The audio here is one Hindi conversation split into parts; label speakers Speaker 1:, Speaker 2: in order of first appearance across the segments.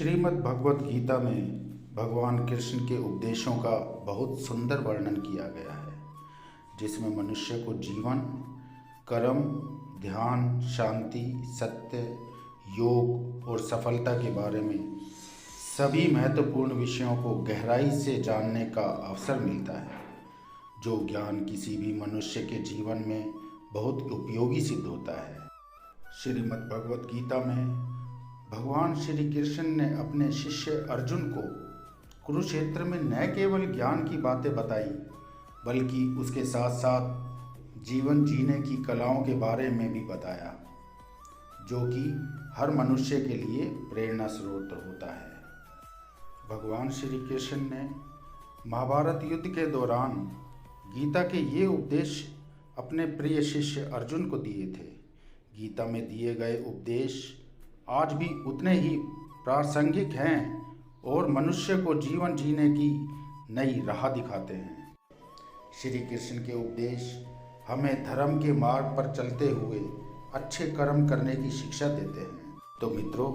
Speaker 1: श्रीमद् भगवत गीता में भगवान कृष्ण के उपदेशों का बहुत सुंदर वर्णन किया गया है, जिसमें मनुष्य को जीवन, कर्म, ध्यान, शांति, सत्य, योग और सफलता के बारे में सभी महत्वपूर्ण विषयों को गहराई से जानने का अवसर मिलता है, जो ज्ञान किसी भी मनुष्य के जीवन में बहुत उपयोगी सिद्ध होता है। श्रीमद् भगवत गीता में भगवान श्री कृष्ण ने अपने शिष्य अर्जुन को कुरुक्षेत्र में न केवल ज्ञान की बातें बताई, बल्कि उसके साथ साथ जीवन जीने की कलाओं के बारे में भी बताया, जो कि हर मनुष्य के लिए प्रेरणा स्रोत होता है। भगवान श्री कृष्ण ने महाभारत युद्ध के दौरान गीता के ये उपदेश अपने प्रिय शिष्य अर्जुन को दिए थे। गीता में दिए गए उपदेश आज भी उतने ही प्रासंगिक हैं और मनुष्य को जीवन जीने की नई राह दिखाते हैं। श्री कृष्ण के उपदेश हमें धर्म के मार्ग पर चलते हुए अच्छे कर्म करने की शिक्षा देते हैं। तो मित्रों,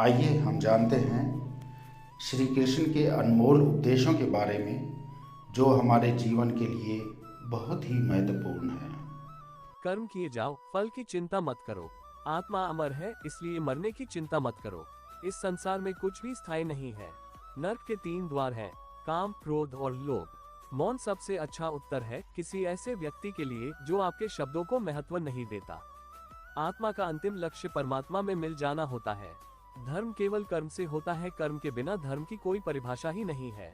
Speaker 1: आइए हम जानते हैं श्री कृष्ण के अनमोल उपदेशों के बारे में, जो हमारे जीवन के लिए बहुत ही महत्वपूर्ण है।
Speaker 2: कर्म किए जाओ, फल की चिंता मत करो। आत्मा अमर है, इसलिए मरने की चिंता मत करो। इस संसार में कुछ भी स्थायी नहीं है। नर्क के 3 द्वार हैं, काम, क्रोध और लोभ। मौन सबसे अच्छा उत्तर है किसी ऐसे व्यक्ति के लिए जो आपके शब्दों को महत्व नहीं देता। आत्मा का अंतिम लक्ष्य परमात्मा में मिल जाना होता है। धर्म केवल कर्म से होता है, कर्म के बिना धर्म की कोई परिभाषा ही नहीं है।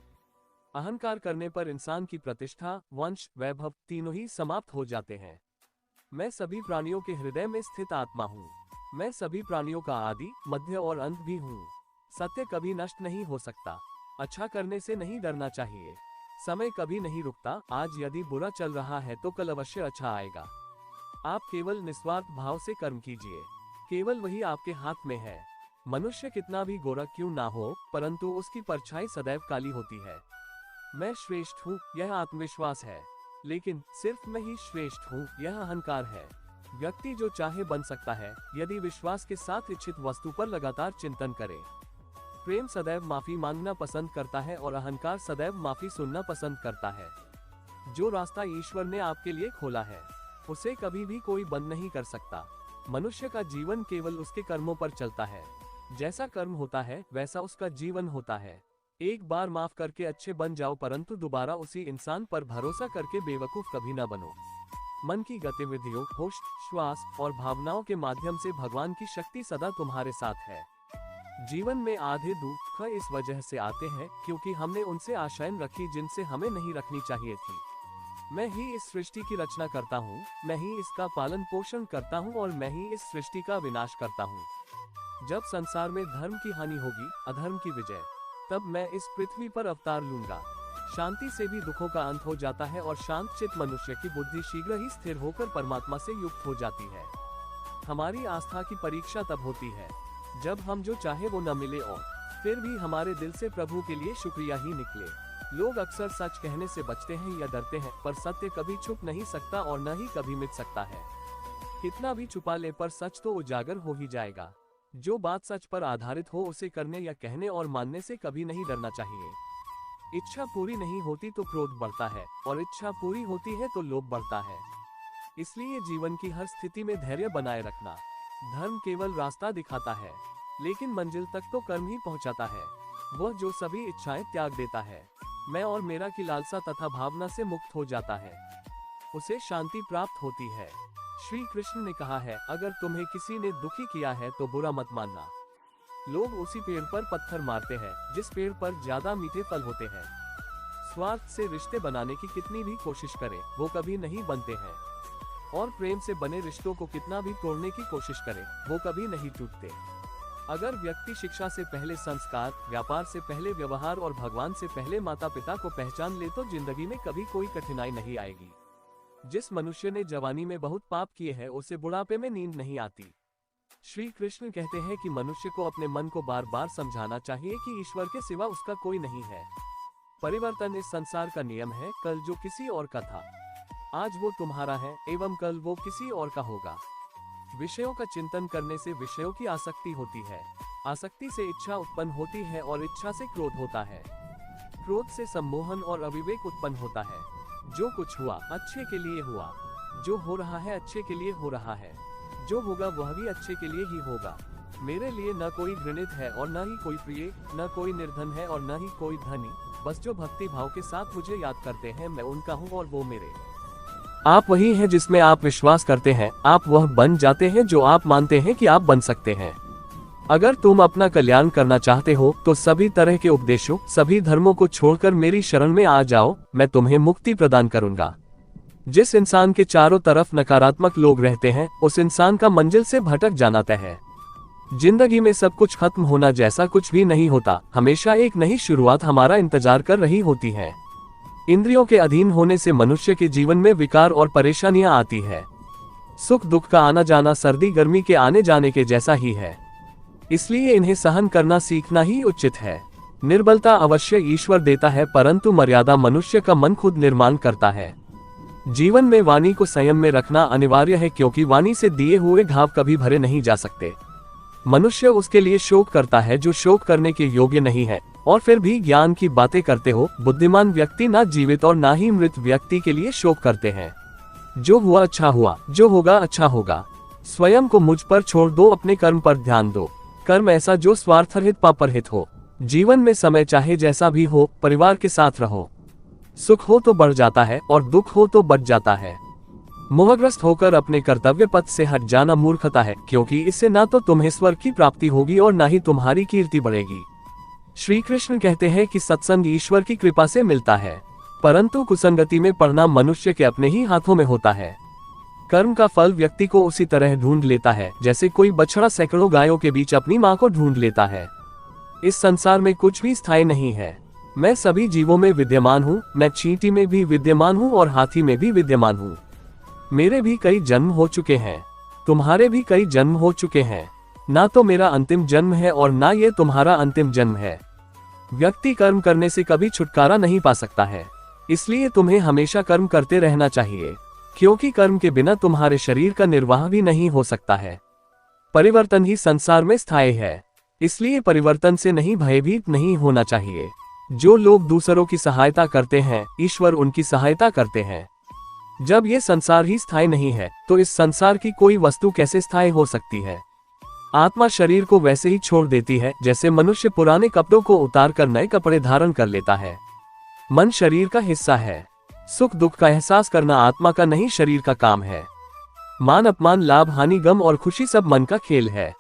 Speaker 2: अहंकार करने पर इंसान की प्रतिष्ठा, वंश, वैभव तीनों ही समाप्त हो जाते हैं। मैं सभी प्राणियों के हृदय में स्थित आत्मा हूँ। मैं सभी प्राणियों का आदि, मध्य और अंत भी हूँ। सत्य कभी नष्ट नहीं हो सकता। अच्छा करने से नहीं डरना चाहिए। समय कभी नहीं रुकता। आज यदि बुरा चल रहा है तो कल अवश्य अच्छा आएगा। आप केवल निस्वार्थ भाव से कर्म कीजिए, केवल वही आपके हाथ में है। मनुष्य कितना भी गोरा क्यों ना हो, परंतु उसकी परछाई सदैव काली होती है। मैं श्रेष्ठ हूँ, यह आत्मविश्वास है, लेकिन सिर्फ मैं ही श्रेष्ठ हूँ, यह अहंकार है। व्यक्ति जो चाहे बन सकता है, यदि विश्वास के साथ इच्छित वस्तु पर लगातार चिंतन करे। प्रेम सदैव माफी मांगना पसंद करता है और अहंकार सदैव माफी सुनना पसंद करता है। जो रास्ता ईश्वर ने आपके लिए खोला है, उसे कभी भी कोई बंद नहीं कर सकता। मनुष्य का जीवन केवल उसके कर्मों पर चलता है। जैसा कर्म होता है, वैसा उसका जीवन होता है। एक बार माफ करके अच्छे बन जाओ, परंतु दोबारा उसी इंसान पर भरोसा करके बेवकूफ कभी न बनो। मन की गतिविधियों, होश, श्वास और भावनाओं के माध्यम से भगवान की शक्ति सदा तुम्हारे साथ है। जीवन में आधे दुख इस वजह से आते हैं क्योंकि हमने उनसे आशाएं रखी जिनसे हमें नहीं रखनी चाहिए थी। मैं ही इस सृष्टि की रचना करता हूँ, मैं ही इसका पालन पोषण करता हूँ और मैं ही इस सृष्टि का विनाश करता हूँ। जब संसार में धर्म की हानि होगी, अधर्म की विजय, तब मैं इस पृथ्वी पर अवतार लूंगा। शांति से भी दुखों का अंत हो जाता है और शांत चित्त मनुष्य की बुद्धि शीघ्र ही स्थिर होकर परमात्मा से युक्त हो जाती है। हमारी आस्था की परीक्षा तब होती है जब हम जो चाहे वो न मिले और फिर भी हमारे दिल से प्रभु के लिए शुक्रिया ही निकले। लोग अक्सर सच कहने से बचते हैं या डरते हैं, पर सत्य कभी छुप नहीं सकता और न ही कभी मिट सकता है। कितना भी छुपा ले, पर सच तो उजागर हो ही जाएगा। जो बात सच पर आधारित हो, उसे करने या कहने और मानने से कभी नहीं डरना चाहिए। इच्छा पूरी नहीं होती तो क्रोध बढ़ता है, और इच्छा पूरी होती है तो लोभ बढ़ता है। इसलिए जीवन की हर स्थिति में धैर्य बनाए रखना। धर्म केवल रास्ता दिखाता है, लेकिन मंजिल तक तो कर्म ही पहुंचाता है। वह जो सभी इच्छाएं त्याग देता है, मैं और मेरा की लालसा तथा भावना से मुक्त हो जाता है, उसे शांति प्राप्त होती है। श्री कृष्ण ने कहा है, अगर तुम्हें किसी ने दुखी किया है तो बुरा मत मानना। लोग उसी पेड़ पर पत्थर मारते हैं जिस पेड़ पर ज्यादा मीठे फल होते हैं। स्वार्थ से रिश्ते बनाने की कितनी भी कोशिश करें, वो कभी नहीं बनते हैं। और प्रेम से बने रिश्तों को कितना भी तोड़ने की कोशिश करें, वो कभी नहीं टूटते। अगर व्यक्ति शिक्षा से पहले संस्कार, व्यापार से पहले व्यवहार और भगवान से पहले माता पिता को पहचान ले तो जिंदगी में कभी कोई कठिनाई नहीं आएगी। जिस मनुष्य ने जवानी में बहुत पाप किए हैं, उसे बुढ़ापे में नींद नहीं आती। श्री कृष्ण कहते हैं कि मनुष्य को अपने मन को बार बार समझाना चाहिए कि ईश्वर के सिवा उसका कोई नहीं है। परिवर्तन इस संसार का नियम है। कल जो किसी और का था, आज वो तुम्हारा है एवं कल वो किसी और का होगा। विषयों का चिंतन करने से विषयों की आसक्ति होती है। आसक्ति से इच्छा उत्पन्न होती है और इच्छा से क्रोध होता है। क्रोध से सम्मोहन और अविवेक उत्पन्न होता है। जो कुछ हुआ अच्छे के लिए हुआ, जो हो रहा है अच्छे के लिए हो रहा है, जो होगा वह भी अच्छे के लिए ही होगा। मेरे लिए न कोई घृणित है और न ही कोई प्रिय, न कोई निर्धन है और न ही कोई धनी। बस जो भक्ति भाव के साथ मुझे याद करते हैं, मैं उनका हूँ और वो मेरे। आप वही हैं जिसमें आप विश्वास करते हैं। आप वह बन जाते हैं जो आप मानते हैं कि आप बन सकते हैं। अगर तुम अपना कल्याण करना चाहते हो तो सभी तरह के उपदेशों, सभी धर्मों को छोड़कर मेरी शरण में आ जाओ, मैं तुम्हें मुक्ति प्रदान करूंगा। जिस इंसान के चारों तरफ नकारात्मक लोग रहते हैं, उस इंसान का मंजिल से भटक जाना तय है। जिंदगी में सब कुछ खत्म होना जैसा कुछ भी नहीं होता। हमेशा एक नई शुरुआत हमारा इंतजार कर रही होती है। इंद्रियों के अधीन होने से मनुष्य के जीवन में विकार और परेशानियां आती है। सुख दुख का आना जाना सर्दी गर्मी के आने जाने के जैसा ही है, इसलिए इन्हें सहन करना सीखना ही उचित है। निर्बलता अवश्य ईश्वर देता है, परंतु मर्यादा मनुष्य का मन खुद निर्माण करता है। जीवन में वाणी को संयम में रखना अनिवार्य है, क्योंकि वाणी से दिए हुए घाव कभी भरे नहीं जा सकते। मनुष्य उसके लिए शोक करता है जो शोक करने के योग्य नहीं है, और फिर भी ज्ञान की बातें करते हो। बुद्धिमान व्यक्ति ना जीवित और ना ही मृत व्यक्ति के लिए शोक करते हैं। जो हुआ अच्छा हुआ, जो होगा अच्छा होगा। स्वयं को मुझ पर छोड़ दो, अपने कर्म पर ध्यान दो। कर्म ऐसा जो स्वार्थरहित पापरहित हो। जीवन में समय चाहे जैसा भी हो, परिवार के साथ रहो। सुख हो तो बढ़ जाता है और दुख हो तो बच जाता है। मोहग्रस्त होकर अपने कर्तव्य पथ से हट जाना मूर्खता है, क्योंकि इससे ना तो तुम्हें स्वर्ग की प्राप्ति होगी और ना ही तुम्हारी कीर्ति बढ़ेगी। श्री कृष्ण कहते हैं कि सत्संग ईश्वर की कृपा से मिलता है, परंतु कुसंगति में पड़ना मनुष्य के अपने ही हाथों में होता है। कर्म का फल व्यक्ति को उसी तरह ढूंढ लेता है जैसे कोई बछड़ा सैकड़ों गायों के बीच अपनी मां को ढूंढ लेता है। इस संसार में कुछ भी स्थायी नहीं है। मैं सभी जीवों में विद्यमान हूँ। मैं चींटी में भी विद्यमान हूँ और हाथी में भी विद्यमान हूँ। मेरे भी कई जन्म हो चुके हैं, तुम्हारे भी कई जन्म हो चुके हैं। ना तो मेरा अंतिम जन्म है और ना ये तुम्हारा अंतिम जन्म है। व्यक्ति कर्म करने से कभी छुटकारा नहीं पा सकता है, इसलिए तुम्हें हमेशा कर्म करते रहना चाहिए, क्योंकि कर्म के बिना तुम्हारे शरीर का निर्वाह भी नहीं हो सकता है। परिवर्तन ही संसार में स्थायी है, इसलिए परिवर्तन से नहीं भयभीत नहीं होना चाहिए। जो लोग दूसरों की सहायता करते हैं, ईश्वर उनकी सहायता करते हैं। जब ये संसार ही स्थायी नहीं है, तो इस संसार की कोई वस्तु कैसे स्थायी हो सकती है। आत्मा शरीर को वैसे ही छोड़ देती है जैसे मनुष्य पुराने कपड़ों को उतार कर नए कपड़े धारण कर लेता है। मन शरीर का हिस्सा है। सुख दुख का एहसास करना आत्मा का नहीं शरीर का काम है। मान अपमान, लाभ हानि, गम और खुशी सब मन का खेल है।